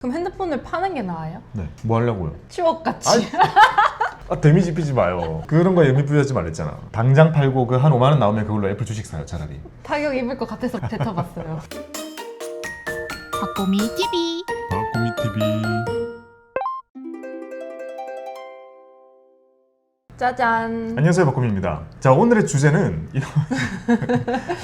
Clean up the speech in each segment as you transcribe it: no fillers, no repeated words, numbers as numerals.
그럼 핸드폰을 파는 게 나아요? 네. 뭐 하려고요? 추억같이. 데미지 입히지 마요. 그런 거 의미 부여하지 말랬잖아. 당장 팔고 그 한 5만 원 나오면 그걸로 애플 주식 사요, 차라리. 타격 입을 것 같아서 뱉어봤어요. 박보미 TV. 박구미 TV. 짜잔. 안녕하세요, 박구미입니다. 자, 오늘의 주제는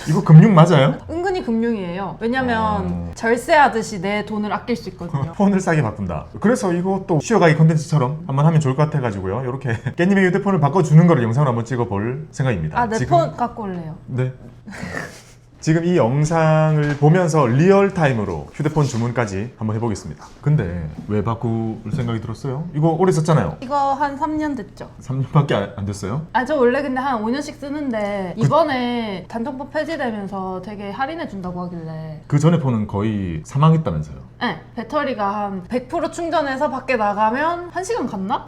이거 금융 맞아요? 은근히 금융이에요. 왜냐면 절세하듯이 내 돈을 아낄 수 있거든요. 폰을 싸게 바꾼다. 그래서 이것도 쉬어가기 컨텐츠처럼 한번 하면 좋을 것 같아가지고요. 이렇게 깻님의 휴대폰을 바꿔주는 거를 영상을 한번 찍어볼 생각입니다. 아, 내 폰 갖고 올래요. 네. 지금 이 영상을 보면서 리얼타임으로 휴대폰 주문까지 한번 해보겠습니다. 근데 왜 바꿀 생각이 들었어요? 이거 오래 썼잖아요. 이거 한 3년 됐죠? 3년밖에 안 됐어요? 아, 저 원래 근데 한 5년씩 쓰는데 이번에 단통법 폐지되면서 되게 할인해 준다고 하길래 그 전에 폰은 거의 사망했다면서요? 네, 배터리가 한 100% 충전해서 밖에 나가면 1시간 갔나?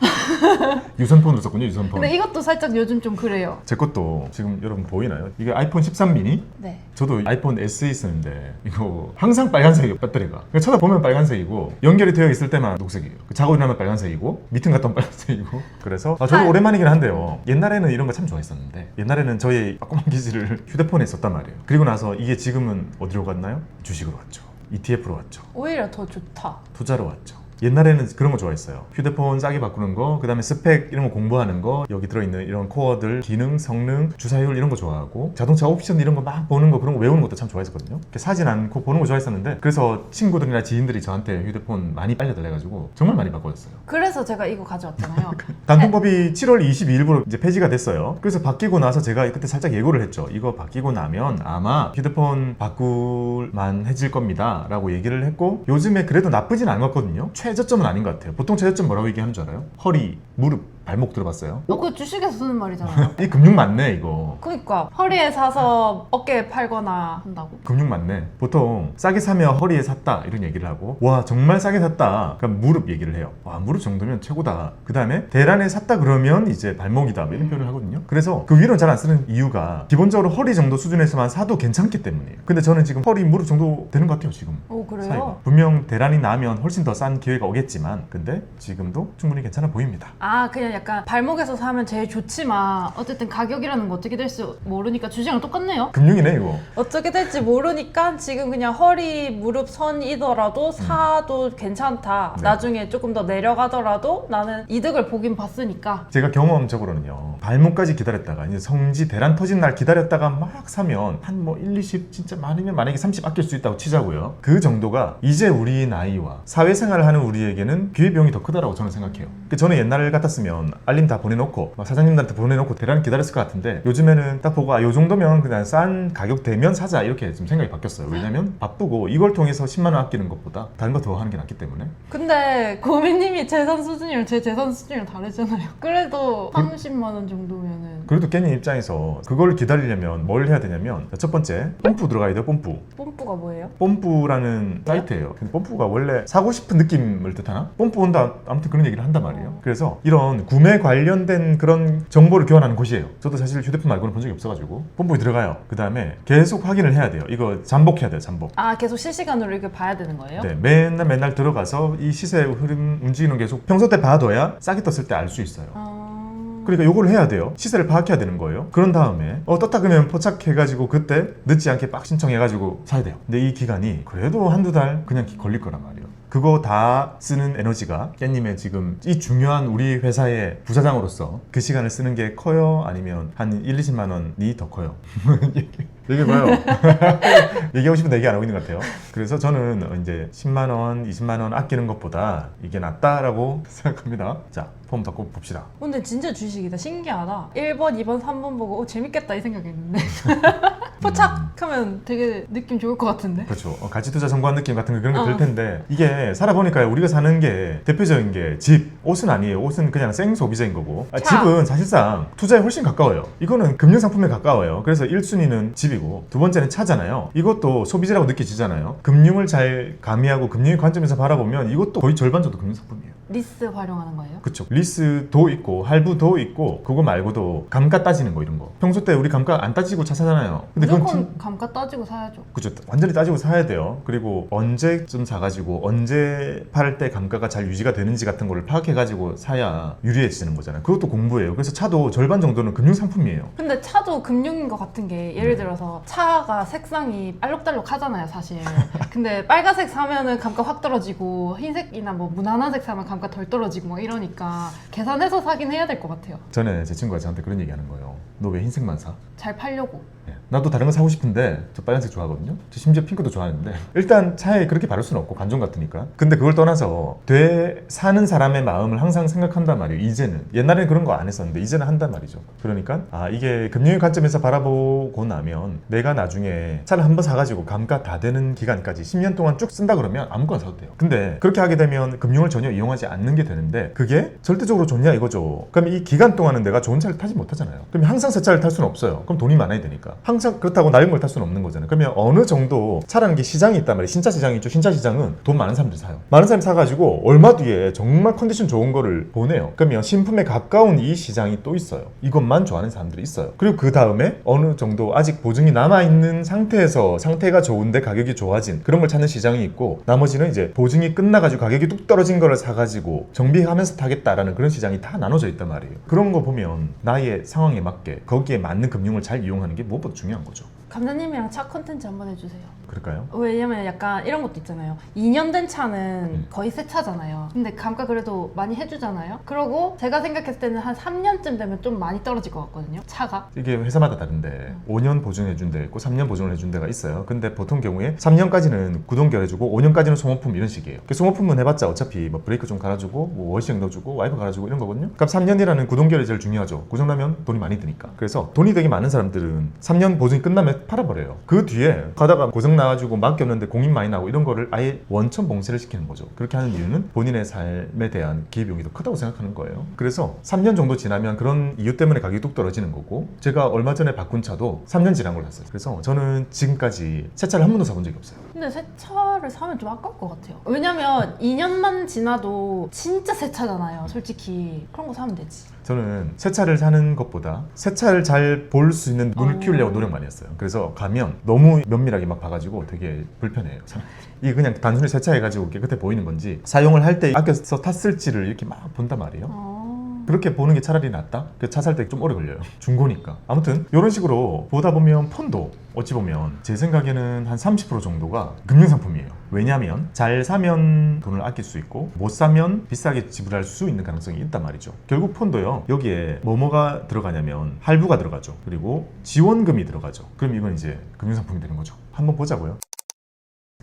유선폰으로 썼군요, 유선폰. 근데 이것도 살짝 요즘 좀 그래요. 제 것도 지금 여러분 보이나요? 이게 아이폰 13 미니? 네. 저도 아이폰 SE 쓰는데 이거 항상 빨간색이에요, 배터리가. 쳐다보면 빨간색이고 연결이 되어 있을 때만 녹색이에요. 자고 일어나면 빨간색이고 미팅 갔다 오면 빨간색이고. 그래서 저도 오랜만이긴 한데요. 옛날에는 이런 거 참 좋아했었는데 옛날에는 저희 조그만 기지를 휴대폰에 썼단 말이에요. 그리고 나서 이게 지금은 어디로 갔나요? 주식으로 왔죠. ETF로 왔죠. 오히려 더 좋다. 투자로 왔죠. 옛날에는 그런 거 좋아했어요. 휴대폰 싸게 바꾸는 거, 그 다음에 스펙 이런 거 공부하는 거, 여기 들어있는 이런 코어들, 기능, 성능, 주사율 이런 거 좋아하고 자동차 옵션 이런 거 막 보는 거, 그런 거 외우는 것도 참 좋아했었거든요. 이렇게 사진 않고 보는 거 좋아했었는데 그래서 친구들이나 지인들이 저한테 휴대폰 많이 빨려달래가지고 정말 많이 바꿔줬어요. 그래서 제가 이거 가져왔잖아요. 단통법이 7월 22일부로 이제 폐지가 됐어요. 그래서 바뀌고 나서 제가 그때 살짝 예고를 했죠. 이거 바뀌고 나면 아마 휴대폰 바꿀만해질 겁니다 라고 얘기를 했고, 요즘에 그래도 나쁘진 않은 것 같거든요. 최저점은 아닌 것 같아요. 보통 최저점 뭐라고 얘기하는 줄 알아요? 허리, 무릎, 발목 들어봤어요? 그거 주식에서 쓰는 말이잖아요. 이 금융 맞네 이거. 그니까 허리에 사서 어깨에 팔거나 한다고. 금융 맞네. 보통 싸게 사면 허리에 샀다 이런 얘기를 하고, 와 정말 싸게 샀다 그럼 무릎 얘기를 해요. 와 무릎 정도면 최고다. 그 다음에 대란에 샀다 그러면 이제 발목이다 이런 표현을 하거든요. 그래서 그 위로는 잘 안 쓰는 이유가 기본적으로 허리 정도 수준에서만 사도 괜찮기 때문이에요. 근데 저는 지금 허리, 무릎 정도 되는 것 같아요 지금. 오, 그래요? 사이가. 분명 대란이 나면 훨씬 더 싼 기회가 오겠지만 근데 지금도 충분히 괜찮아 보입니다. 아, 그냥 약간 발목에서 사면 제일 좋지만 어쨌든 가격이라는 거 어떻게 될지 모르니까 주식이랑 똑같네요. 금융이네 이거. 어떻게 될지 모르니까 지금 그냥 허리, 무릎 선이더라도 사도 괜찮다. 네. 나중에 조금 더 내려가더라도 나는 이득을 보긴 봤으니까. 제가 경험적으로는요, 발목까지 기다렸다가 이제 성지 대란 터진 날 기다렸다가 막 사면 한 뭐 1, 20 진짜 많으면 만약에 30 아낄 수 있다고 치자고요. 그 정도가 이제 우리 나이와 사회생활을 하는 우리에게는 기회비용이 더 크다라고 저는 생각해요. 저는 옛날 같았으면 알림 다 보내놓고 막 사장님들한테 보내놓고 대란 기다렸을 것 같은데 요즘에는 딱 보고 요 정도면 그냥 싼 가격 되면 사자 이렇게 좀 생각이 바뀌었어요. 왜냐면 바쁘고 이걸 통해서 10만 원 아끼는 것보다 다른 거 더 하는 게 낫기 때문에. 근데 고민님이 재산 수준이랑 제 재산 수준이랑 다르잖아요. 그래도 30만 원 정도면은. 그래도 깻님 입장에서 그걸 기다리려면 뭘 해야 되냐면, 첫 번째 뽐뿌 들어가야 돼요. 뽐뿌. 뽐뿌가 뭐예요? 뽐뿌라는 사이트예요. 근데 뽐뿌가 원래 사고 싶은 느낌을 뜻하나? 뽐뿌 온다, 아무튼 그런 얘기를 한단 말이에요. 그래서 이런 구매 관련된 그런 정보를 교환하는 곳이에요. 저도 사실 휴대폰 말고는 본 적이 없어가지고 뽐뿌에 들어가요. 그 다음에 계속 확인을 해야 돼요. 이거 잠복해야 돼요. 잠복. 아, 계속 실시간으로 이렇게 봐야 되는 거예요? 네, 맨날 들어가서 이 시세 흐름 움직이는 게 계속 평소 때 봐둬야 싸게 떴을 때 알 수 있어요. 그러니까 요걸 해야 돼요. 시세를 파악해야 되는 거예요. 그런 다음에 떴다 그러면 포착해가지고 그때 늦지 않게 빡 신청해가지고 사야 돼요. 근데 이 기간이 그래도 한두 달 그냥 걸릴 거란 말이에요. 그거 다 쓰는 에너지가 깻님의 지금 이 중요한 우리 회사의 부사장으로서 그 시간을 쓰는 게 커요? 아니면 한 1, 20만 원이 더 커요? 얘기해봐요. 얘기하고 싶은데 얘기 안 하고 있는 것 같아요. 그래서 저는 이제 10만 원, 20만 원 아끼는 것보다 이게 낫다라고 생각합니다. 자, 폼 바꿔 봅시다. 근데 진짜 주식이다. 신기하다. 1번, 2번, 3번 보고 재밌겠다 이 생각했는데 포착하면 되게 느낌 좋을 것 같은데. 그렇죠. 가치 투자 정보한 느낌 같은 거 그런 게 들 텐데 이게 살아보니까 우리가 사는 게 대표적인 게 집, 옷은 아니에요. 옷은 그냥 생 소비자인 거고 집은 사실상 투자에 훨씬 가까워요. 이거는 금융상품에 가까워요. 그래서 1순위는 집이고 두 번째는 차잖아요. 이것도 소비재라고 느껴지잖아요. 금융을 잘 가미하고 금융의 관점에서 바라보면 이것도 거의 절반 정도 금융상품이에요. 리스 활용하는 거예요? 그쵸. 리스도 있고 할부도 있고 그거 말고도 감가 따지는 거 이런 거. 평소 때 우리 감가 안 따지고 차 사잖아요. 근데 무조건 감가 따지고 사야죠. 그쵸. 완전히 따지고 사야 돼요. 그리고 언제쯤 사가지고 언제 팔 때 감가가 잘 유지가 되는지 같은 거를 파악해가지고 사야 유리해지는 거잖아요. 그것도 공부예요. 그래서 차도 절반 정도는 금융상품이에요. 근데 차도 금융인 것 같은 게 예를 들어서 차가 색상이 알록달록 하잖아요 사실. 근데 빨간색 사면은 감가 확 떨어지고 흰색이나 뭐 무난한색 사면 감가 덜 떨어지고 막 이러니까 계산해서 사긴 해야 될 것 같아요. 전에 제 친구가 저한테 그런 얘기 하는 거예요. 너 왜 흰색만 사? 잘 팔려고. 예. 나도 다른 거 사고 싶은데 저 빨간색 좋아하거든요. 저 심지어 핑크도 좋아하는데 일단 차에 그렇게 바를 수는 없고 관종 같으니까. 근데 그걸 떠나서 사는 사람의 마음을 항상 생각한단 말이에요. 이제는. 옛날에는 그런 거 안 했었는데 이제는 한단 말이죠. 그러니까 이게 금융의 관점에서 바라보고 나면 내가 나중에 차를 한번 사가지고 감가 다 되는 기간까지 10년 동안 쭉 쓴다 그러면 아무거나 사도 돼요. 근데 그렇게 하게 되면 금융을 전혀 이용하지 않는 게 되는데 그게 절대적으로 좋냐 이거죠. 그럼 이 기간 동안은 내가 좋은 차를 타지 못하잖아요. 그럼 항상 새 차를 탈 수는 없어요. 그럼 돈이 많아야 되니까. 항상 그렇다고 낡은 걸 탈 수는 없는 거잖아요. 그러면 어느 정도 차라는 게 시장이 있단 말이에요. 신차 시장이 있죠. 신차 시장은 돈 많은 사람들이 사요. 많은 사람이 사가지고 얼마 뒤에 정말 컨디션 좋은 거를 보내요. 그러면 신품에 가까운 이 시장이 또 있어요. 이것만 좋아하는 사람들이 있어요. 그리고 그 다음에 어느 정도 아직 보증이 남아있는 상태에서 상태가 좋은데 가격이 좋아진 그런 걸 찾는 시장이 있고 나머지는 이제 보증이 끝나가지고 가격이 뚝 떨어진 거를 사가지고 정비하면서 타겠다라는 그런 시장이 다 나눠져 있단 말이에요. 그런 거 보면 나의 상황에 맞게 거기에 맞는 금융을 잘 이용하는 게 무엇보다 중요한 거죠. 감독님이랑 차 컨텐츠 한번 해주세요. 그럴까요? 왜냐면 약간 이런 것도 있잖아요. 2년 된 차는 거의 새 차잖아요. 근데 감가 그래도 많이 해주잖아요. 그러고 제가 생각했을 때는 한 3년쯤 되면 좀 많이 떨어질 것 같거든요. 차가. 이게 회사마다 다른데 5년 보증해준 데 있고 3년 보증을 해준 데가 있어요. 근데 보통 경우에 3년까지는 구동결 해주고 5년까지는 소모품 이런 식이에요. 소모품은 해봤자 어차피 뭐 브레이크 좀 갈아주고 뭐 워싱 넣어주고 와이퍼 갈아주고 이런 거거든요. 그럼 3년이라는 구동결이 제일 중요하죠. 고장나면 돈이 많이 드니까. 그래서 돈이 되게 많은 사람들은 3년 보증이 끝나면 팔아버려요. 그 뒤에 가다가 고장 나가지고 맡겼는데 공인 많이 나고 이런 거를 아예 원천 봉쇄를 시키는 거죠. 그렇게 하는 이유는 본인의 삶에 대한 기회비용이 더 크다고 생각하는 거예요. 그래서 3년 정도 지나면 그런 이유 때문에 가격이 뚝 떨어지는 거고 제가 얼마 전에 바꾼 차도 3년 지난 걸 샀어요. 그래서 저는 지금까지 새 차를 한 번도 사본 적이 없어요. 근데 새 차를 사면 좀 아까울 것 같아요. 왜냐면 2년만 지나도 진짜 새 차잖아요. 솔직히 그런 거 사면 되지. 저는 새 차를 사는 것보다 새 차를 잘 볼 수 있는 눈을 키우려고 노력 많이 했어요. 그래서 가면 너무 면밀하게 막 봐가지고 되게 불편해요. 이게 그냥 단순히 새 차 해가지고 깨끗해 보이는 건지 사용을 할 때 아껴서 탔을지를 이렇게 막 본단 말이에요. 그렇게 보는 게 차라리 낫다? 차 살 때 좀 오래 걸려요. 중고니까. 아무튼 이런 식으로 보다 보면 폰도 어찌 보면 제 생각에는 한 30% 정도가 금융상품이에요. 왜냐하면 잘 사면 돈을 아낄 수 있고 못 사면 비싸게 지불할 수 있는 가능성이 있단 말이죠. 결국 폰도요. 여기에 뭐가 들어가냐면 할부가 들어가죠. 그리고 지원금이 들어가죠. 그럼 이건 이제 금융상품이 되는 거죠. 한번 보자고요.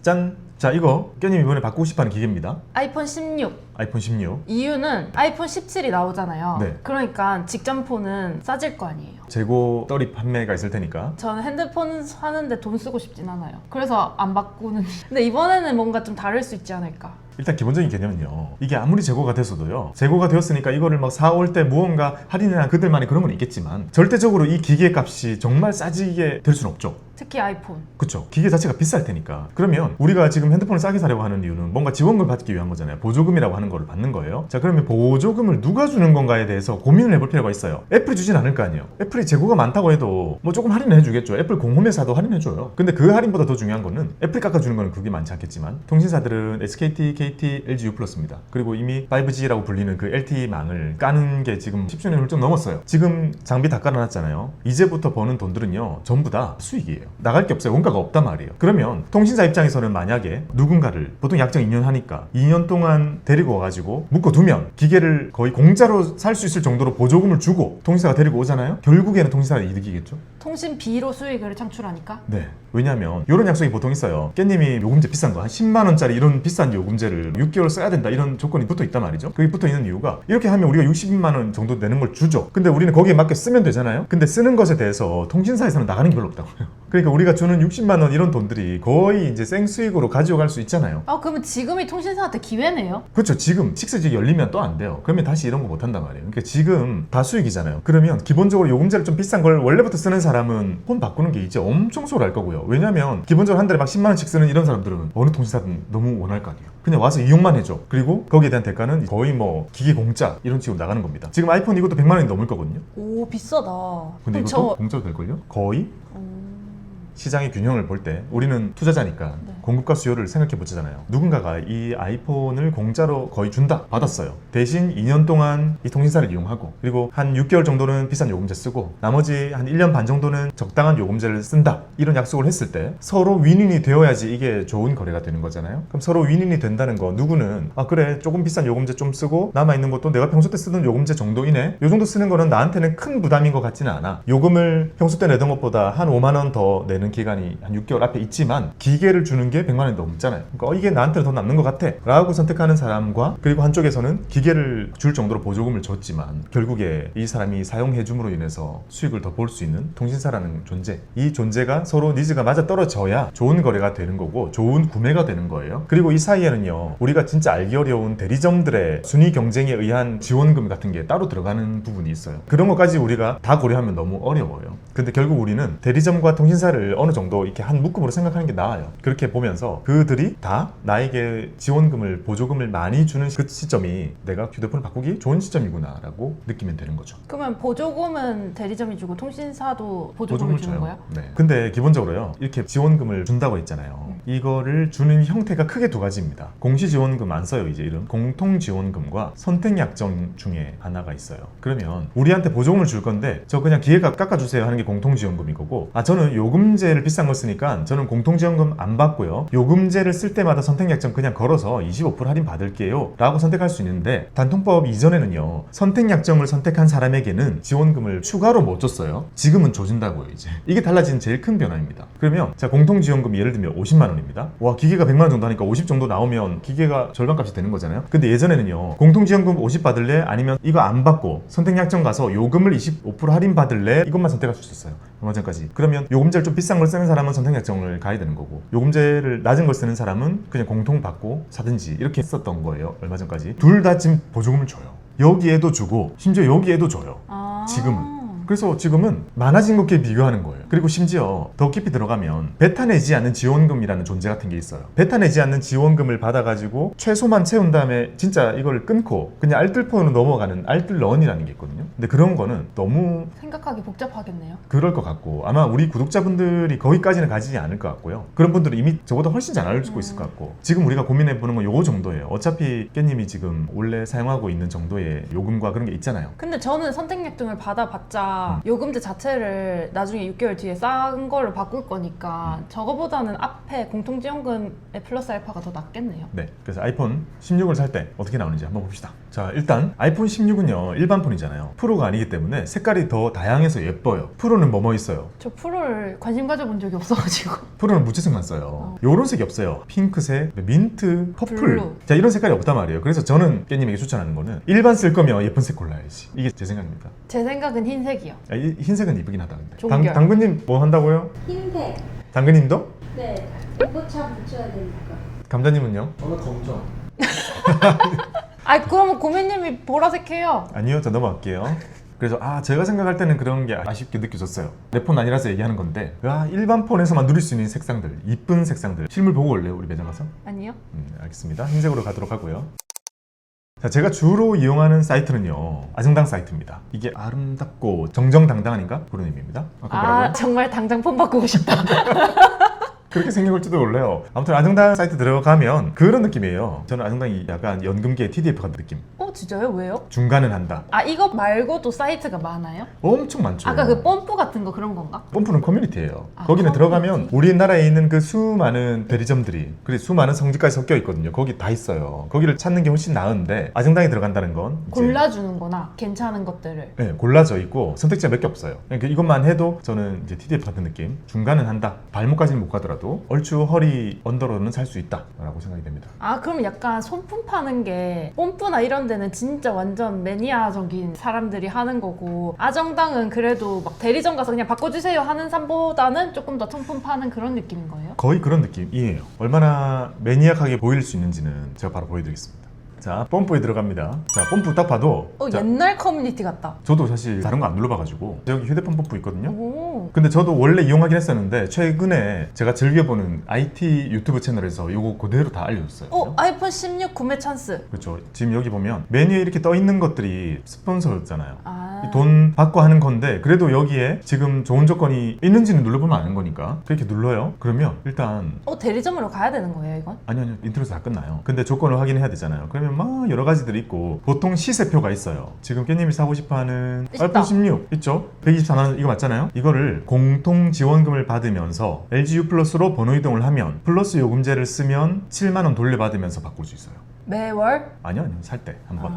짠! 자, 이거 껴님 이번에 바꾸고 싶어하는 기계입니다. 아이폰 16. 아이폰 16. 이유는 아이폰 17이 나오잖아요. 네. 그러니까 직전 폰은 싸질 거 아니에요. 재고 떨이 판매가 있을 테니까. 저는 핸드폰 사는데 돈 쓰고 싶진 않아요. 그래서 안 바꾸는. 근데 이번에는 뭔가 좀 다를 수 있지 않을까. 일단 기본적인 개념은요. 이게 아무리 재고가 됐어도요. 재고가 되었으니까 이거를 막 사올 때 무언가 할인이나 그들만의 그런 건 있겠지만 절대적으로 이 기계 값이 정말 싸지게 될 수는 없죠. 특히 아이폰. 그쵸. 기계 자체가 비쌀 테니까. 그러면 우리가 지금 핸드폰을 싸게 사려고 하는 이유는 뭔가 지원금을 받기 위한 거잖아요. 보조금이라고 하는 거를 받는 거예요. 자, 그러면 보조금을 누가 주는 건가에 대해서 고민을 해볼 필요가 있어요. 애플이 주진 않을 거 아니에요. 애플이 재고가 많다고 해도 뭐 조금 할인을 해주겠죠. 애플 공홈회사도 할인해줘요. 근데 그 할인보다 더 중요한 거는 애플이 깎아주는 거는 그게 많지 않겠지만 통신사들은 SKT, KT, LG U+습니다. 그리고 이미 5G라고 불리는 그 LTE망을 까는 게 지금 10주년을 훌쩍 넘었어요. 지금 장비 다 깔아놨잖아요. 이제부터 버는 돈들은요. 전부 다 수익이에요. 나갈 게 없어요. 원가가 없단 말이에요. 그러면 통신사 입장에서는 만약에 누군가를 보통 약정 2년 하니까 2년 동안 데리고 와가지고 묶어두면 기계를 거의 공짜로 살 수 있을 정도로 보조금을 주고 통신사가 데리고 오잖아요. 결국에는 통신사가 이득이겠죠. 통신비로 수익을 창출하니까? 네. 왜냐면 이런 약속이 보통 있어요. 깻님이 요금제 비싼 거 한 10만 원짜리 이런 비싼 요금제를 6개월 써야 된다 이런 조건이 붙어 있단 말이죠. 그게 붙어 있는 이유가 이렇게 하면 우리가 60만 원 정도 내는 걸 주죠. 근데 우리는 거기에 맞게 쓰면 되잖아요. 근데 쓰는 것에 대해서 통신사에서는 나가는 게 별로 없다고요. 그러니까 우리가 주는 60만 원 이런 돈들이 거의 이제 생수익으로 가져갈 수 있잖아요. 아 그러면 지금이 통신사한테 기회네요? 그렇죠. 지금 식세직이 열리면 또 안 돼요. 그러면 다시 이런 거 못 한단 말이에요. 그러니까 지금 다 수익이잖아요. 그러면 기본적으로 요금제를 좀 비싼 걸 원래부터 쓰는 사람은 폰 바꾸는 게 이제 엄청 소홀할 거고요. 왜냐면 기본적으로 한 달에 막 10만 원씩 쓰는 이런 사람들은 어느 통신사든 너무 원할 거 아니에요. 그냥 와서 이용만 해줘. 그리고 거기에 대한 대가는 거의 뭐 기기 공짜 이런 식으로 나가는 겁니다. 지금 아이폰 이것도 100만 원이 넘을 거거든요. 오 비싸다. 근데 그럼 이것도 공짜로 될걸요? 거의? 시장의 균형을 볼 때 우리는 투자자니까 네. 공급과 수요를 생각해 보잖아요. 누군가가 이 아이폰을 공짜로 거의 준다 받았어요. 대신 2년 동안 이 통신사를 이용하고 그리고 한 6개월 정도는 비싼 요금제 쓰고 나머지 한 1년 반 정도는 적당한 요금제를 쓴다 이런 약속을 했을 때 서로 윈윈이 되어야지 이게 좋은 거래가 되는 거잖아요. 그럼 서로 윈윈이 된다는 거 누구는 아 그래 조금 비싼 요금제 좀 쓰고 남아있는 것도 내가 평소 때 쓰던 요금제 정도이네 요 정도 쓰는 거는 나한테는 큰 부담인 것 같지는 않아. 요금을 평소 때 내던 것보다 한 5만 원 더 내는 기간이 한 6개월 앞에 있지만 기계를 주는 게 100만 원이 넘잖아요. 그러니까 이게 나한테는 더 남는 것 같아 라고 선택하는 사람과 그리고 한쪽에서는 기계를 줄 정도로 보조금을 줬지만 결국에 이 사람이 사용해 줌으로 인해서 수익을 더 볼 수 있는 통신사라는 존재, 이 존재가 서로 니즈가 맞아 떨어져야 좋은 거래가 되는 거고 좋은 구매가 되는 거예요. 그리고 이 사이에는요 우리가 진짜 알기 어려운 대리점들의 순위 경쟁에 의한 지원금 같은 게 따로 들어가는 부분이 있어요. 그런 것까지 우리가 다 고려하면 너무 어려워요. 근데 결국 우리는 대리점과 통신사를 어느 정도 이렇게 한 묶음으로 생각하는 게 나아요. 그렇게 보면서 그들이 다 나에게 지원금을 보조금을 많이 주는 그 시점이 내가 휴대폰을 바꾸기 좋은 시점이구나 라고 느끼면 되는 거죠. 그러면 보조금은 대리점이 주고 통신사도 보조금을 주는 줘요. 거예요? 네. 근데 기본적으로요 이렇게 지원금을 준다고 했잖아요. 이거를 주는 형태가 크게 두 가지입니다. 공시지원금 안 써요 이제 이름. 공통지원금과 선택약정 중에 하나가 있어요. 그러면 우리한테 보조금을 줄 건데 저 그냥 기계가 깎아주세요 하는 게 공통지원금인 거고 아 저는 요금제를 비싼 걸 쓰니까 저는 공통지원금 안 받고요 요금제를 쓸 때마다 선택약정 그냥 걸어서 25% 할인 받을게요 라고 선택할 수 있는데 단통법 이전에는요 선택약정을 선택한 사람에게는 지원금을 추가로 못 줬어요. 지금은 줘준다고요 이제. 이게 달라진 제일 큰 변화입니다. 그러면 자 공통지원금이 예를 들면 50만 원입니다. 와 기계가 100만 원 정도 하니까 50 정도 나오면 기계가 절반값이 되는 거잖아요. 근데 예전에는요 공통지원금 50 받을래? 아니면 이거 안 받고 선택약정 가서 요금을 25% 할인 받을래? 이것만 선택할 수 있었어요. 얼마 전까지. 그러면 요금제를 좀 비싼 걸 쓰는 사람은 선택약정을 가야 되는 거고 요금제를 낮은 걸 쓰는 사람은 그냥 공통 받고 사든지 이렇게 했었던 거예요. 얼마 전까지. 둘 다 지금 보조금을 줘요. 여기에도 주고 심지어 여기에도 줘요. 지금은. 그래서 지금은 많아진 것끼리 비교하는 거예요. 그리고 심지어 더 깊이 들어가면 뱉어내지 않는 지원금이라는 존재 같은 게 있어요. 뱉어내지 않는 지원금을 받아가지고 최소만 채운 다음에 진짜 이걸 끊고 그냥 알뜰폰으로 넘어가는 알뜰런이라는 게 있거든요. 근데 그런 거는 너무 생각하기 복잡하겠네요. 그럴 것 같고 아마 우리 구독자분들이 거기까지는 가지지 않을 것 같고요. 그런 분들은 이미 저보다 훨씬 잘 알고 있을 것 같고 지금 우리가 고민해보는 건 요거 정도예요. 어차피 깻님이 지금 원래 사용하고 있는 정도의 요금과 그런 게 있잖아요. 근데 저는 선택약정을 받아봤자 요금제 자체를 나중에 6개월 뒤에 싼 걸로 바꿀 거니까 저거보다는 앞에 공통지원금의 플러스 알파가 더 낫겠네요. 네, 그래서 아이폰 16을 살 때 어떻게 나오는지 한번 봅시다. 자, 일단 아이폰 16은요 일반 폰이잖아요. 프로가 아니기 때문에 색깔이 더 다양해서 예뻐요. 프로는 뭐 있어요? 저 프로를 관심 가져본 적이 없어가지고. 프로는 무채색만 써요. 요런 색이 없어요. 핑크색, 민트, 퍼플. 블루. 자, 이런 색깔이 없단 말이에요. 그래서 저는 깻님에게 추천하는 거는 일반 쓸 거면 예쁜 색 골라야지. 이게 제 생각입니다. 제 생각은 흰색이요. 아, 이 흰색은 이쁘긴 하다 근데. 종결. 당근님 뭐 한다고요? 흰색. 당근님도? 네. 오버차 붙여야 되니까. 감자님은요? 저는 검정. 아 그러면 고민님이 보라색 해요. 아니요, 저 넘어갈게요. 그래서 제가 생각할 때는 그런 게 아쉽게 느껴졌어요. 내 폰 아니라서 얘기하는 건데 일반 폰에서만 누릴 수 있는 색상들, 이쁜 색상들 실물 보고 올래요? 우리 매장 가서? 아니요? 알겠습니다. 흰색으로 가도록 하고요. 자, 제가 주로 이용하는 사이트는요 아정당 사이트입니다. 이게 아름답고 정정당당한인가? 그런 의미입니다. 아까 뭐라고요? 정말 당장 폰 바꾸고 싶다. 그렇게 생각할지도 몰라요. 아무튼 아정당 사이트 들어가면 그런 느낌이에요. 저는 아정당이 약간 연금계 TDF 같은 느낌. 진짜요? 왜요? 중간은 한다. 이거 말고도 사이트가 많아요? 엄청 많죠. 아까 그 뽐뿌 같은 거 그런 건가? 뽐뿌는 커뮤니티예요. 커뮤니티? 거기는 들어가면 우리나라에 있는 그 수많은 대리점들이 그리고 수많은 성지까지 섞여 있거든요. 거기 다 있어요. 거기를 찾는 게 훨씬 나은데 아정당에 들어간다는 건 이제 골라주는구나. 괜찮은 것들을. 네, 골라져 있고 선택지가 몇 개 없어요. 그러니까 이것만 해도 저는 이제 TDF 같은 느낌. 중간은 한다. 발목까지는 못 가더라도 얼추 허리 언더로는 살 수 있다 라고 생각이 됩니다. 그럼 약간 손품 파는 게 뽐뿌나 이런 데는 하면은 진짜 완전 매니아적인 사람들이 하는 거고, 아정당은 그래도 막 대리점 가서 그냥 바꿔주세요 하는 삶보다는 조금 더 통품 파는 그런 느낌인 거예요? 거의 그런 느낌이에요. 얼마나 매니악하게 보일 수 있는지는 제가 바로 보여드리겠습니다. 자, 펌프에 들어갑니다. 자, 펌프 딱 봐도 자, 옛날 커뮤니티 같다. 저도 사실 다른 거 안 눌러봐가지고 여기 휴대폰 펌프 있거든요. 오. 근데 저도 원래 이용하긴 했었는데 최근에 제가 즐겨보는 IT 유튜브 채널에서 이거 그대로 다 알려줬어요. 아이폰 16 구매 찬스. 그렇죠. 지금 여기 보면 메뉴에 이렇게 떠 있는 것들이 스폰서였잖아요. 아. 이돈 받고 하는 건데 그래도 여기에 지금 좋은 조건이 있는지는 눌러보면 아는 거니까 그렇게 눌러요. 그러면 일단 대리점으로 가야 되는 거예요, 이건? 아니요 인터넷에서 다 끝나요. 근데 조건을 확인해야 되잖아요. 그러면 막 여러 가지들이 있고 보통 시세표가 있어요. 지금 깻님이 사고 싶어하는 있다. 아이폰 16 있죠? 124만 원 이거 맞잖아요. 이거를 공통 지원금을 받으면서 LGU 플러스로 번호 이동을 하면 플러스 요금제를 쓰면 7만 원 돌려받으면서 바꿀 수 있어요. 매월? 아니요 살 때 한번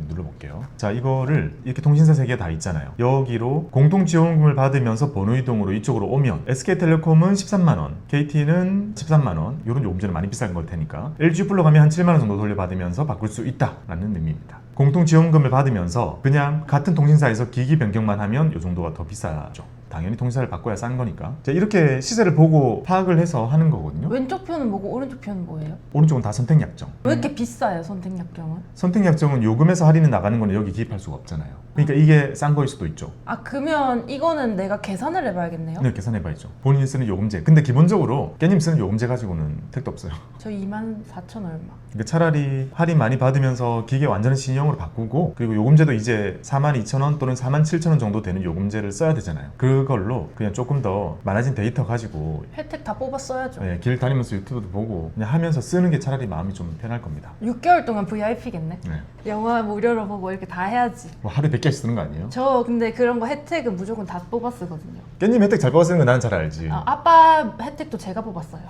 눌러볼게요. 자, 이거를 이렇게 통신사 3개 다 있잖아요. 여기로 공통 지원금을 받으면서 번호 이동으로 이쪽으로 오면 SK텔레콤은 13만 원, KT는 13만 원, 이런 요금제는 많이 비싼 걸 테니까 LG 플러 가면 한 7만 원 정도 돌려받으면서 바꿀 수 있다라는 의미입니다. 공통 지원금을 받으면서 그냥 같은 통신사에서 기기 변경만 하면 이 정도가 더 비싸죠. 당연히 통신사를 바꿔야 싼 거니까. 자, 이렇게 시세를 보고 파악을 해서 하는 거거든요. 왼쪽 표는 뭐고 오른쪽 표는 뭐예요? 오른쪽은 다 선택약정. 왜 이렇게 비싸요, 선택약정은? 선택약정은 요금에서 할인이 나가는 거는 여기 기입할 수가 없잖아요. 그러니까 이게 싼 거일 수도 있죠. 그러면 이거는 내가 계산을 해봐야겠네요? 네, 계산해봐야죠. 본인이 쓰는 요금제. 근데 기본적으로 깻님 쓰는 요금제 가지고는 택도 없어요. 저 24,000 얼마. 그러니까 차라리 할인 많이 받으면서 기계 완전히 신형으로 바꾸고 그리고 요금제도 이제 42,000원 또는 47,000원 정도 되는 요금제를 써야 되잖아요. 그걸로 그냥 조금 더 많아진 데이터 가지고 혜택 다 뽑았어야죠. 네, 길 다니면서 유튜브도 보고 그냥 하면서 쓰는 게 차라리 마음이 좀 편할 겁니다. 6개월 동안 VIP겠네. 네. 영화 무료로 보고 이렇게 다 해야지. 뭐 하루에 100개씩 쓰는 거 아니에요? 저 근데 그런 거 혜택은 무조건 다 뽑아 쓰거든요. 깻님 혜택 잘 뽑아 쓰는 거 나는 잘 알지. 아빠 혜택도 제가 뽑았어요.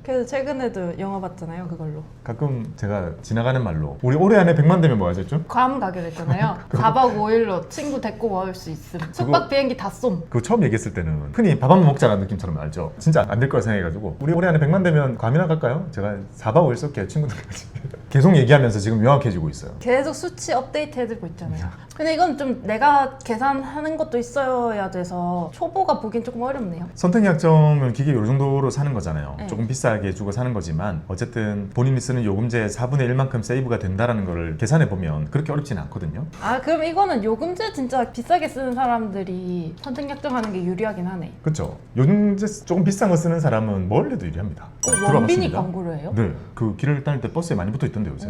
그래서 최근에도 영화 봤잖아요, 그걸로. 가끔 제가 지나가는 말로 우리 올해 안에 100만 되면 뭐 하셨죠? 괌 가게 됐잖아요. 4박 5일로 친구 데리고 올 수 있음. 숙박 비행기 다 쏨. 그거 처음 얘기했을 때는 흔히 밥 한번 먹자라는 느낌처럼 알죠? 진짜 안 될 거라 생각해가지고 우리 올해 안에 100만 되면 괌이나 갈까요? 제가 4박 5일 쏠게요 친구들까지. 계속 얘기하면서 지금 명확해지고 있어요. 계속 수치 업데이트 해주고 있잖아요. 근데 이건 좀 내가 계산하는 것도 있어야 돼서 초보가 보기엔 조금 어렵네요. 선택약정은 기계 요 정도로 사는 거잖아요. 네. 조금 비싸게 주고 사는 거지만 어쨌든 본인이 쓰는 요금제 4분의 1만큼 세이브가 된다라는 거를 계산해 보면 그렇게 어렵지는 않거든요. 그럼 이거는 요금제 진짜 비싸게 쓰는 사람들이 선택약정하는 게 유리하긴 하네. 그렇죠. 요금제 조금 비싼 거 쓰는 사람은 뭘 해도 유리합니다. 원빈이 들어봤습니다. 광고를 해요? 네, 그 길을 다닐 때 버스에 많이 붙어 있던데 요새.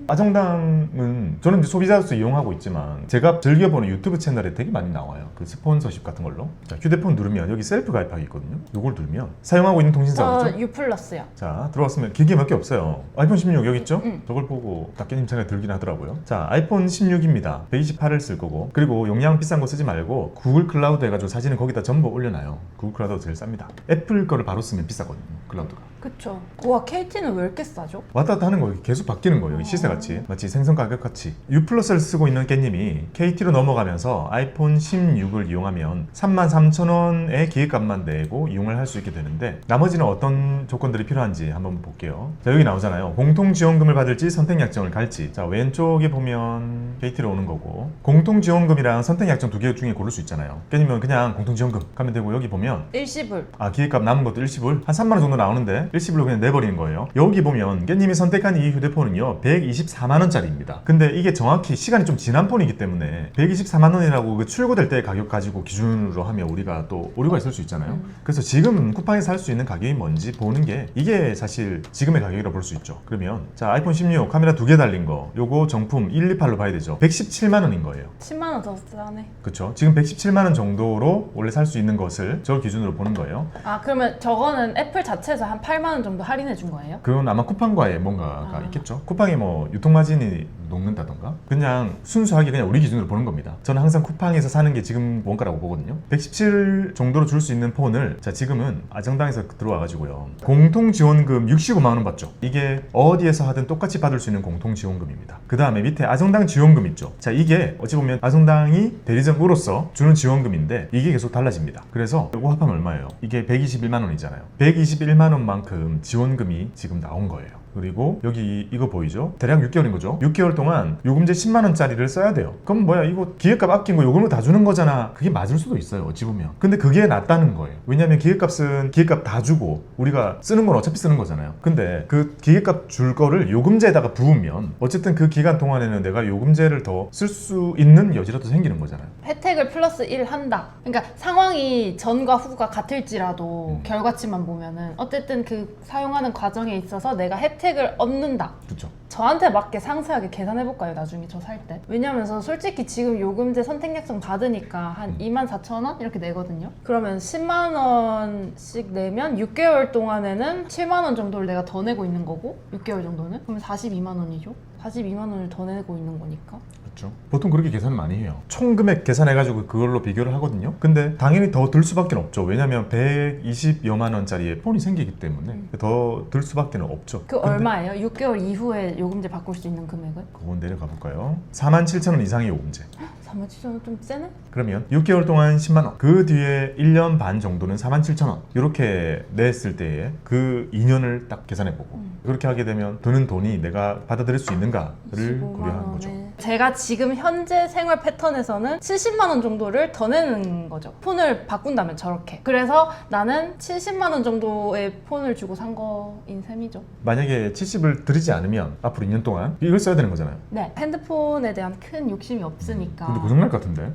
아정당은 저는 이제 소비자로서 이용하고 있지만 제가 즐겨보는 유튜브 채널에 되게 많이 나와요. 그 스폰서십 같은 걸로. 자, 휴대폰 누르면 여기 셀프 가입하기 있거든요. 이걸 누르면 사용하고 있는 통신사 저 그죠? U 플러스요. 자, 들어왔으면 기계 몇 개 없어요. 아이폰 16 여기 있죠? 응. 저걸 보고 닭깻님 생각이 들긴 하더라고요. 자, 아이폰 16입니다. 128을 쓸 거고 그리고 용량 비싼 거 쓰지 말고 구글 클라우드 해가지고 사진을 거기다 전부 올려놔요. 구글 클라우드가 제일 쌉니다. 애플 거를 바로 쓰면 비싸거든요. 클라우드가. 그쵸. 와, KT는 왜 이렇게 싸죠? 왔다 갔다 하는 거 계속 바뀌는 거예요. 여기 시세같이. 마치 생선 가격같이. U 플러스를 쓰고 있는 깻님이 KT로 넘어가면서 아이폰 16을 이용하면 33,000원의 기획값만 내고 이용을 할 수 있게 되는데 나머지는 어떤 조건들이 필요한지 한번 볼게요. 자, 여기 나오잖아요. 공통 지원금을 받을지 선택 약정을 갈지. 자, 왼쪽에 보면 KT로 오는 거고 공통 지원금이랑 선택 약정 두 개 중에 고를 수 있잖아요. 깻님은 그냥 공통 지원금 가면 되고 여기 보면 일시불. 기획값 남은 것도 일시불 한 3만 원 정도 나오는데 일시불로 그냥 내버리는 거예요. 여기 보면 깻님이 선택한 이 휴대폰은요 124만 원짜리입니다. 근데 이게 정확히 시간이 좀 지난 폰이기 때문에 124만 원이라고 그 출고될 때의 가격 가지고 기준으로 하면 우리가 또 오류가 있을 수 있잖아요. 그래서 지금 쿠팡에서 살 수 있는 가격이 뭔지 보는 게 이게 사실 지금의 가격이라고 볼 수 있죠. 그러면 자, 아이폰 16 카메라 2개 달린 거 요거 정품 128로 봐야 되죠. 117만 원인 거예요. 10만 원 더 싸네. 그쵸? 지금 117만 원 정도로 원래 살 수 있는 것을 저 기준으로 보는 거예요. 그러면 저거는 애플 자체에서 한 8만 원 정도 할인해 준 거예요? 그건 아마 쿠팡과의 뭔가가 있겠죠. 쿠팡이 뭐 유통마진이 녹는다던가 그냥 순수하게 그냥 우리 기준으로 보는 겁니다. 저는 항상 쿠팡에서 사는 게 지금 원가라고 보거든요. 117 정도로 줄 수 있는 폰을 자, 지금은 아정당에서 들어와가지고요 공통지원금 65만 원 받죠. 이게 어디에서 하든 똑같이 받을 수 있는 공통지원금입니다. 그 다음에 밑에 아정당 지원금 있죠. 자, 이게 어찌 보면 아정당이 대리점으로서 주는 지원금인데 이게 계속 달라집니다. 그래서 이거 합하면 얼마예요? 이게 121만 원이잖아요. 121만 원만큼 지원금이 지금 나온 거예요. 그리고 여기 이거 보이죠? 대략 6개월인 거죠. 6개월 동안 요금제 10만 원짜리를 써야 돼요. 그럼 뭐야, 이거 기획값 아낀 거 요금을 다 주는 거잖아. 그게 맞을 수도 있어요, 어찌 보면. 근데 그게 낫다는 거예요. 왜냐면 기획값은 기획값 다 주고 우리가 쓰는 건 어차피 쓰는 거잖아요. 근데 그 기획값 줄 거를 요금제에다가 부으면 어쨌든 그 기간 동안에는 내가 요금제를 더 쓸 수 있는 여지라도 생기는 거잖아요. 혜택을 플러스 1 한다. 그러니까 상황이 전과 후가 같을지라도 결과치만 보면은 어쨌든 그 사용하는 과정에 있어서 내가 혜택을 얻는다. 그렇죠. 저한테 맞게 상세하게 계산해볼까요, 나중에 저 살 때? 왜냐면 저 솔직히 지금 요금제 선택 약정 받으니까 한 24,000원 이렇게 내거든요. 그러면 10만 원씩 내면 6개월 동안에는 7만 원 정도를 내가 더 내고 있는 거고 6개월 정도는? 그러면 42만 원이죠? 42만 원을 더 내고 있는 거니까. 그렇죠. 보통 그렇게 계산 많이 해요. 총 금액 계산해가지고 그걸로 비교를 하거든요. 근데 당연히 더 들 수밖에 없죠. 왜냐면 120여만 원짜리의 폰이 생기기 때문에 더 들 수밖에 없죠. 그 근데 얼마예요? 6개월 이후에 요금제 바꿀 수 있는 금액은? 그건 내려가 볼까요? 47,000원 이상의 요금제. 47,000원 좀 세네? 그러면 6개월 동안 10만 원, 그 뒤에 1년 반 정도는 47,000원 이렇게 냈을 때에 그 2년을 딱 계산해보고 그렇게 하게 되면 드는 돈이 내가 받아들일 수 있는가를 25만 고려하는 원에. 거죠. 제가 지금 현재 생활 패턴에서는 70만 원 정도를 더 내는 거죠. 폰을 바꾼다면 저렇게. 그래서 나는 70만 원 정도의 폰을 주고 산 거인 셈이죠. 만약에 70을 들이지 않으면 앞으로 2년 동안 이걸 써야 되는 거잖아요. 네. 핸드폰에 대한 큰 욕심이 없으니까. 근데 고장날 것 같은데?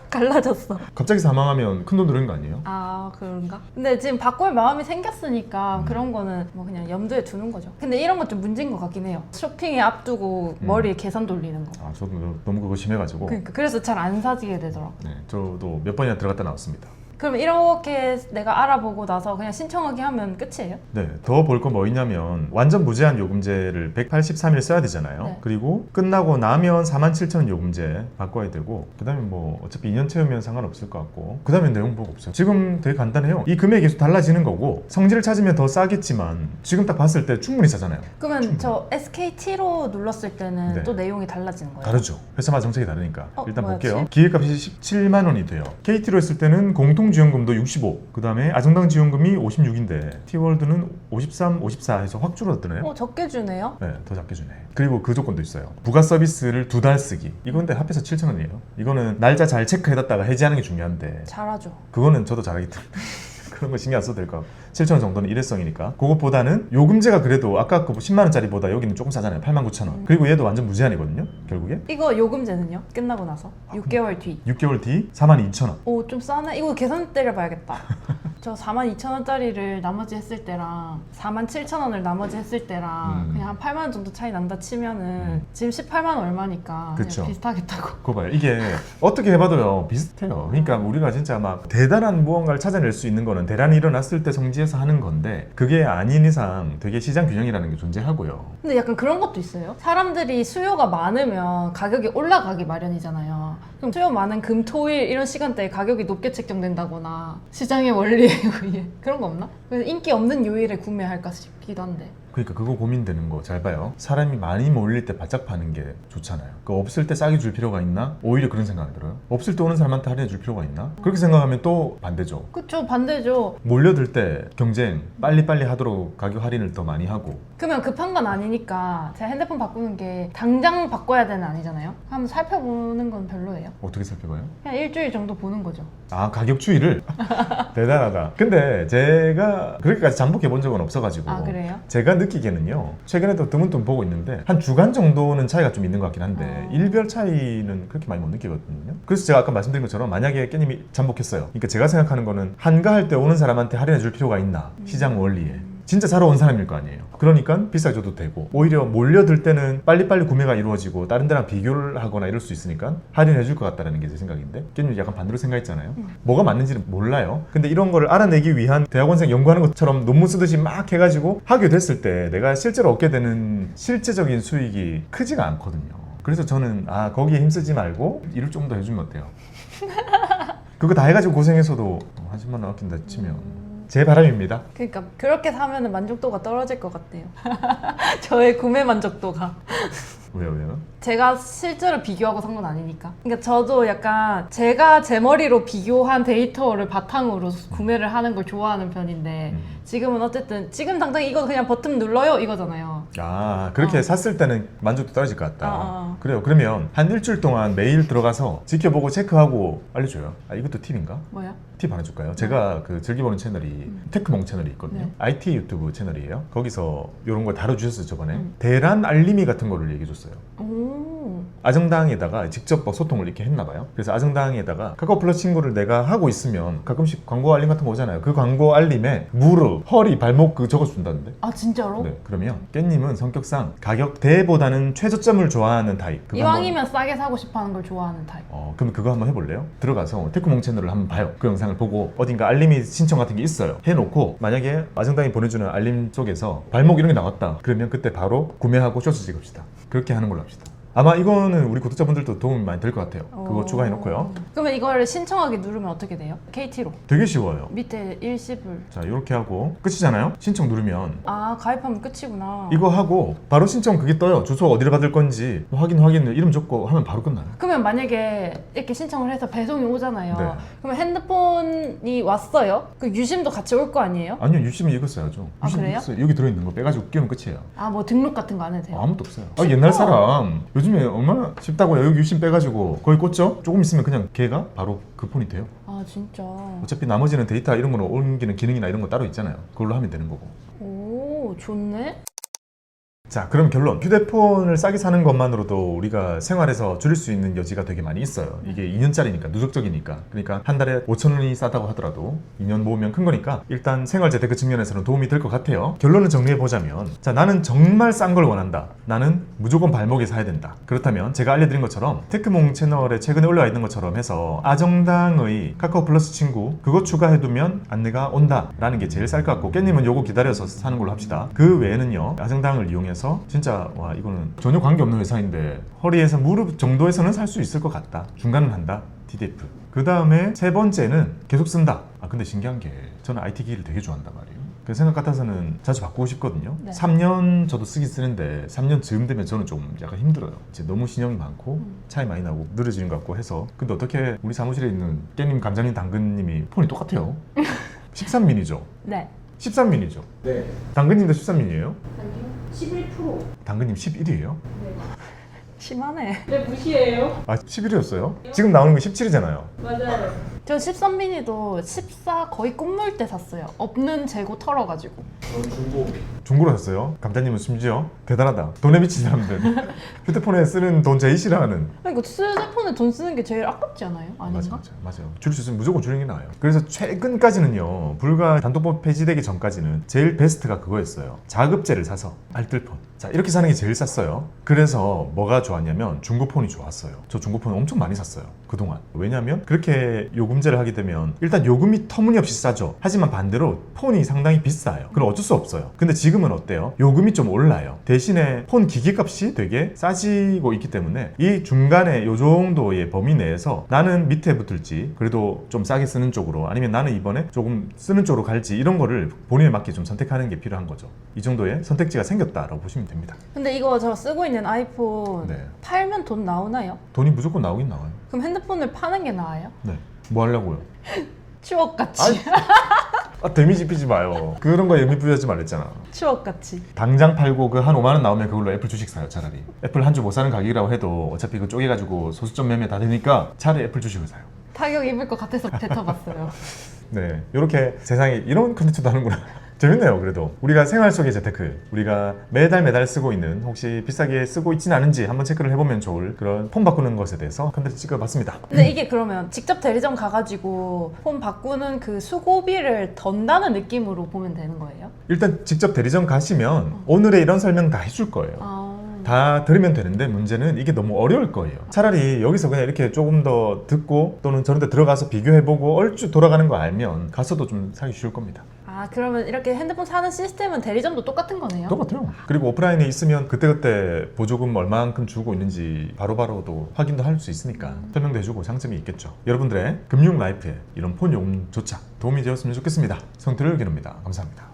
갈라졌어. 갑자기 사망하면 큰 돈 들는 거 아니에요? 아, 그런가? 근데 지금 바꿀 마음이 생겼으니까 그런 거는 뭐 그냥 염두에 두는 거죠. 근데 이런 건 좀 문제인 것 같긴 해요. 쇼핑에 앞두고 머리에 계산 돌리는 거. 아, 저도 너무 그거 심해가지고 그래서 잘 안 사지게 되더라고요. 네, 저도 몇 번이나 들어갔다 나왔습니다. 그럼 이렇게 내가 알아보고 나서 그냥 신청하기 하면 끝이에요? 네, 더 볼 거 뭐 있냐면 완전 무제한 요금제를 183일 써야 되잖아요. 네. 그리고 끝나고 나면 47,000원 요금제 바꿔야 되고 그 다음에 뭐 어차피 2년 채우면 상관없을 것 같고 그 다음에 내용 보고 없어요. 지금 되게 간단해요. 이 금액이 계속 달라지는 거고 성질을 찾으면 더 싸겠지만 지금 딱 봤을 때 충분히 싸잖아요. 그러면 저 SKT로 눌렀을 때는 네. 또 내용이 달라지는 거예요? 다르죠. 회사마다 정책이 다르니까. 일단 뭐였지? 볼게요. 기획값이 17만 원이 돼요. KT로 했을 때는 공통지원금도 65, 그 다음에 아정당 지원금이 56인데 T월드는 53, 54 해서 확 줄어드네요. 적게 주네요? 네, 더 작게 주네. 그리고 그 조건도 있어요. 부가 서비스를 2달 쓰기. 이건데 합해서 7,000원이에요. 이거는 날짜 잘 체크해뒀다가 해지하는 게 중요한데 잘하죠. 그거는 저도 잘하기 때문에 그런 거 신경 안 써도 될 것 같고 7,000원 정도는 일회성이니까 그것보다는 요금제가 그래도 아까 그 10만 원짜리보다 여기는 조금 싸잖아요. 89,000원. 그리고 얘도 완전 무제한이거든요. 결국에 이거 요금제는요? 끝나고 나서? 6개월 뒤. 6개월 뒤 42,000원. 오, 좀 싸네? 이거 계산 때려봐야겠다. 저 42,000원짜리를 나머지 했을 때랑 47,000원을 나머지 했을 때랑 그냥 한 8만 원 정도 차이 난다 치면은 지금 18만 원 얼마니까 그쵸. 그냥 비슷하겠다고. 그거 봐요. 이게 어떻게 해봐도요 비슷해요. 그러니까 우리가 진짜 막 대단한 무언가를 찾아낼 수 있는 거는 대란이 일어났을 때 성지에서 하는 건데 그게 아닌 이상 되게 시장 균형이라는 게 존재하고요. 근데 약간 그런 것도 있어요. 사람들이 수요가 많으면 가격이 올라가기 마련이잖아요. 그럼 수요 많은 금, 토, 일 이런 시간대에 가격이 높게 책정된다거나 시장의 원리에 의해 그런 거 없나? 그래서 인기 없는 요일에 구매할까 싶기도 한데. 그러니까 그거 고민되는 거 잘 봐요. 사람이 많이 몰릴 때 바짝 파는 게 좋잖아요. 그 없을 때 싸게 줄 필요가 있나? 오히려 그런 생각이 들어요. 없을 때 오는 사람한테 할인해 줄 필요가 있나? 그렇게 생각하면 또 반대죠. 그쵸, 반대죠. 몰려들 때 경쟁 빨리빨리 하도록 가격 할인을 더 많이 하고 그러면 급한 건 아니니까 제가 핸드폰 바꾸는 게 당장 바꿔야 되는 아니잖아요. 한번 살펴보는 건 별로예요. 어떻게 살펴봐요? 그냥 일주일 정도 보는 거죠. 아, 가격 추이를? 대단하다. 근데 제가 그렇게까지 잠복해 본 적은 없어가지고 아, 그래요? 제가 느끼기에는요 최근에도 드문드문 보고 있는데 한 주간 정도는 차이가 좀 있는 것 같긴 한데 일별 차이는 그렇게 많이 못 느끼거든요. 그래서 제가 아까 말씀드린 것처럼 만약에 깻님이 잠복했어요. 그러니까 제가 생각하는 거는 한가할 때 오는 사람한테 할인해 줄 필요가 있나? 시장 원리에. 진짜 사러 온 사람일 거 아니에요. 그러니까 비싸게 줘도 되고 오히려 몰려들 때는 빨리빨리 구매가 이루어지고 다른 데랑 비교를 하거나 이럴 수 있으니까 할인해 줄 것 같다는 게 제 생각인데 깻님 약간 반대로 생각했잖아요. 뭐가 맞는지는 몰라요. 근데 이런 거를 알아내기 위한 대학원생 연구하는 것처럼 논문 쓰듯이 막 해가지고 하게 됐을 때 내가 실제로 얻게 되는 실제적인 수익이 크지가 않거든요. 그래서 저는 거기에 힘쓰지 말고 일을 좀 더 해주면 어때요? 그거 다 해가지고 고생해서도 한 10만 원 아낀다 치면 제 바람입니다. 그러니까 그렇게 사면은 만족도가 떨어질 것 같아요. 저의 구매 만족도가. 왜요? 제가 실제로 비교하고 산 건 아니니까. 그러니까 저도 약간 제가 제 머리로 비교한 데이터를 바탕으로 구매를 하는 걸 좋아하는 편인데 지금은 어쨌든 지금 당장 이거 그냥 버튼 눌러요 이거잖아요. 아 그렇게 샀을 때는 만족도 떨어질 것 같다. 어. 그래요. 그러면 한 일주일 동안 매일 들어가서 지켜보고 체크하고 알려줘요. 아 이것도 팁인가? 뭐야? 팁 하나 줄까요? 제가 그 즐겨보는 채널이 테크몽 채널이 있거든요. 네. IT 유튜브 채널이에요. 거기서 이런 걸 다뤄주셨어요 저번에. 대란 알림이 같은 거를 얘기해줬어요. 오. 아정당에다가 직접 뭐 소통을 이렇게 했나 봐요. 그래서 아정당에다가 카카오 플러스 친구를 내가 하고 있으면 가끔씩 광고 알림 같은 거 오잖아요. 그 광고 알림에 무릎, 허리, 발목 그 적어준다는데. 아 진짜로? 네, 그러면 깻님은 성격상 가격대보다는 최저점을 좋아하는 타입. 그거 이왕이면 싸게 사고 싶어하는 걸 좋아하는 타입. 그럼 그거 한번 해볼래요? 들어가서 테크몽 채널을 한번 봐요. 그 영상을 보고 어딘가 알림이 신청 같은 게 있어요. 해놓고 만약에 아정당이 보내주는 알림 속에서 발목 이런 게 나왔다. 그러면 그때 바로 구매하고 쇼츠 찍읍시다. 그렇게 하는 걸로 합시다. 아마 이거는 우리 구독자분들도 도움이 많이 될 것 같아요. 그거 오. 추가해놓고요. 그러면 이거를 신청하기 누르면 어떻게 돼요? KT로 되게 쉬워요. 밑에 일시불. 자 이렇게 하고 끝이잖아요. 신청 누르면 아 가입하면 끝이구나. 이거 하고 바로 신청 그게 떠요. 주소 어디를 받을 건지 확인 이름 적고 하면 바로 끝나요. 그러면 만약에 이렇게 신청을 해서 배송이 오잖아요. 네. 그러면 핸드폰이 왔어요? 그 유심도 같이 올 거 아니에요? 아니요 유심은 이거 써야죠. 아, 유심 그래요? 있어요. 여기 들어있는 거 빼가지고 끼우면 끝이에요. 아 뭐 등록 같은 거 안 해도 돼요? 아무것도 없어요. 옛날 사람 요즘에 얼마나 쉽다고요. 여기 유심 빼가지고 거기 꽂죠? 조금 있으면 그냥 걔가 바로 그 폰이 돼요. 아 진짜. 어차피 나머지는 데이터 이런 거로 옮기는 기능이나 이런 거 따로 있잖아요. 그걸로 하면 되는 거고. 오 좋네. 자 그럼 결론. 휴대폰을 싸게 사는 것만으로도 우리가 생활에서 줄일 수 있는 여지가 되게 많이 있어요. 이게 2년짜리니까 누적적이니까. 그러니까 한 달에 5,000원이 싸다고 하더라도 2년 모으면 큰 거니까 일단 생활 재테크 측면에서는 도움이 될 것 같아요. 결론을 정리해 보자면 자 나는 정말 싼 걸 원한다. 나는 무조건 발목에 사야 된다. 그렇다면 제가 알려드린 것처럼 테크몽 채널에 최근에 올라와 있는 것처럼 해서 아정당의 카카오 플러스 친구 그거 추가해두면 안내가 온다 라는 게 제일 쌀 것 같고 깻님은 요거 기다려서 사는 걸로 합시다. 그 외에는요 아정당을 이용해서 진짜 와 이거는 전혀 관계없는 회사인데 허리에서 무릎 정도에서는 살 수 있을 것 같다. 중간은 한다. DDF. 그 다음에 세 번째는 계속 쓴다. 아 근데 신기한 게 저는 IT 기기를 되게 좋아한단 말이에요. 그 생각 같아서는 자주 바꾸고 싶거든요. 네. 3년 저도 쓰긴 쓰는데 3년 즈음 되면 저는 좀 약간 힘들어요. 이제 너무 신형이 많고 차이 많이 나고 느려지는 것 같고 해서 근데 어떻게 우리 사무실에 있는 깻님, 감자님, 당근님이 폰이 똑같아요. 13미니죠? 네. 13미니죠? 네. 당근님도 13미니예요? 아니요. 11%. 당근님 11이에요? 네. 심하네. 왜 무시해요? 아 11이었어요? 지금 나오는 게 17이잖아요. 맞아요. 저 13미니도 14 거의 꿈물 때 샀어요. 없는 재고 털어가지고. 저는 중고. 중고로 샀어요. 감자님은 심지어 대단하다. 돈에 미친 사람들. 휴대폰에 쓰는 돈 제일 싫어하는. 아니, 이거 휴대폰에 돈 쓰는 게 제일 아깝지 않아요? 아닌가? 맞아요. 줄일 수 있으면 무조건 줄이는 게 나아요. 그래서 최근까지는요. 불과 단독법 폐지되기 전까지는 제일 베스트가 그거였어요. 자급제를 사서 알뜰폰. 자 이렇게 사는 게 제일 쌌어요. 그래서 뭐가 좋았냐면 중고폰이 좋았어요. 저 중고폰 엄청 많이 샀어요. 그동안. 왜냐면 그렇게 요금제를 하게 되면 일단 요금이 터무니없이 싸죠. 하지만 반대로 폰이 상당히 비싸요. 그럼 어쩔 수 없어요. 근데 지금은 어때요? 요금이 좀 올라요. 대신에 폰 기기값이 되게 싸지고 있기 때문에 이 중간에 요 정도의 범위 내에서 나는 밑에 붙을지 그래도 좀 싸게 쓰는 쪽으로 아니면 나는 이번에 조금 쓰는 쪽으로 갈지 이런 거를 본인에 맞게 좀 선택하는 게 필요한 거죠. 이 정도의 선택지가 생겼다라고 보시면 됩니다. 근데 이거 저 쓰고 있는 아이폰 네. 팔면 돈 나오나요? 돈이 무조건 나오긴 나와요. 그럼 핸드폰을 파는 게 나아요? 네. 뭐 하려고요? 추억같이. 데미지 피지 마요. 그런 거 의미 부여하지 말랬잖아. 추억같이. 당장 팔고 그 한 5만 원 나오면 그걸로 애플 주식 사요 차라리. 애플 한 주 못 사는 가격이라고 해도 어차피 그 쪼개가지고 소수점 매매 다 되니까 차라리 애플 주식을 사요. 타격 입을 것 같아서 뱉어봤어요. 네, 이렇게 세상에 이런 컨텐츠도 하는구나. 재밌네요. 그래도 우리가 생활 속의 재테크, 우리가 매달 쓰고 있는 혹시 비싸게 쓰고 있지는 않은지 한번 체크를 해보면 좋을 그런 폰 바꾸는 것에 대해서 컨텐츠 찍어봤습니다. 근데 이게 그러면 직접 대리점 가가지고 폰 바꾸는 그 수고비를 던다는 느낌으로 보면 되는 거예요? 일단 직접 대리점 가시면 오늘의 이런 설명 다 해줄 거예요. 아... 다 들으면 되는데 문제는 이게 너무 어려울 거예요. 차라리 여기서 그냥 이렇게 조금 더 듣고 또는 저런 데 들어가서 비교해보고 얼추 돌아가는 거 알면 가서도 좀 사기 쉬울 겁니다. 아 그러면 이렇게 핸드폰 사는 시스템은 대리점도 똑같은 거네요? 똑같아요. 그리고 오프라인에 있으면 그때그때 보조금 얼마만큼 주고 있는지 바로바로도 확인도 할 수 있으니까 설명도 해주고 장점이 있겠죠. 여러분들의 금융 라이프에 이런 폰 요금 조차 도움이 되었으면 좋겠습니다. 성투를 기릅니다. 감사합니다.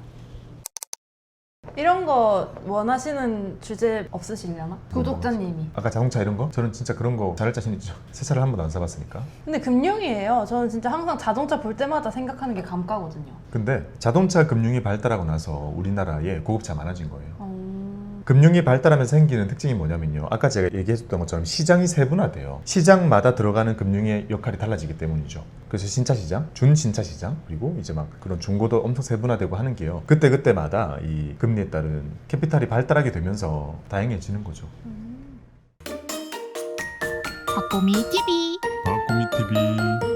이런 거 원하시는 주제 없으시려나? 구독자님이. 아까 자동차 이런 거? 저는 진짜 그런 거 잘할 자신 있죠. 새 차를 한 번도 안 사봤으니까. 근데 금융이에요. 저는 진짜 항상 자동차 볼 때마다 생각하는 게 감가거든요. 근데 자동차 금융이 발달하고 나서 우리나라에 고급차 많아진 거예요. 어... 금융이 발달하면서 생기는 특징이 뭐냐면요. 아까 제가 얘기했던 것처럼 시장이 세분화돼요. 시장마다 들어가는 금융의 역할이 달라지기 때문이죠. 그래서 신차 시장, 준신차 시장, 그리고 이제 막 그런 중고도 엄청 세분화되고 하는 게요. 그때그때마다 이 금리에 따른 캐피탈이 발달하게 되면서 다양해지는 거죠. 박보미 TV 바꾸미 TV